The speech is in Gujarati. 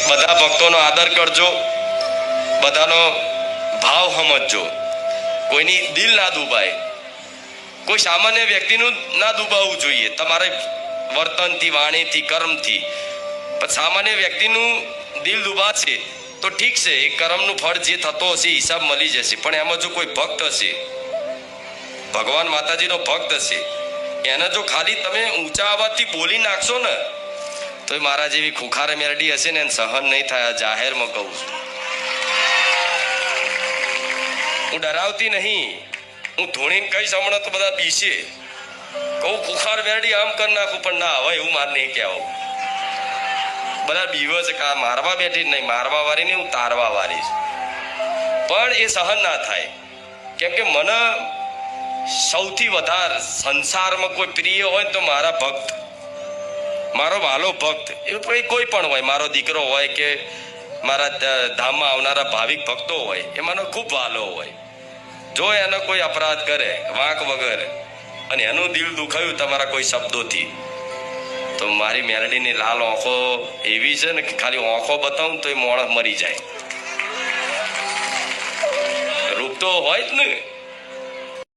બધા ભક્તોનો આદર કરજો, બધાનો ભાવ સમજજો, કોઈની દિલ ના દુભાય, કોઈ સામાન્ય વ્યક્તિનું ના દુભાવવું જોઈએ તમારે વર્તનથી, વાણીથી, કર્મથી. પણ સામાન્ય વ્યક્તિનું દિલ દુભાશે તો ઠીક છે, એ કર્મનું ફળ જે થતો હશે હિસાબ મળી જશે. પણ એમાં જો કોઈ ભક્ત હશે, ભગવાન માતાજીનો ભક્ત હશે, એને જો ખાલી તમે ઊંચા અવાજથી બોલી નાખશો ને તો મારા જેવી ખુખાર મેરડી હશે ને એને સહન નહીં થાય. જાહેરમાં કહું છું, હું ડરાવતી નહીં, હું ધોણીને કહીશ હમણાં તો બધા બીશે, કહું ખુખાર મેરડી આમ કરી નાખું, પણ ના હવે એવું મારે નહીં કહેવું. બધા બીવે છે કે મારવા બેઠી નહીં, મારવા વાળી નહીં, હું તારવા વાળી છું. પણ એ સહન ના થાય, કેમ કે મને સૌથી વધારે સંસારમાં કોઈ પ્રિય હોય તો મારા ભક્ત, મારો વાલો ભક્ત, એ કોઈ પણ હોય, મારો દીકરો હોય કે મારા ધામમાં આવનારા ભાવિક ભક્તો હોય, એ મને ખૂબ વાલો હોય. જો એનો કોઈ અપરાધ કરે વાંક વગર અને એનું દિલ દુખાયું તમારા કોઈ શબ્દોથી, તો મારી મેરડીની લાલ આંખો એવી છે ને કે ખાલી આંખો બતાવું તો એ માણસ મરી જાય. રૂપ તો હોય જ ને.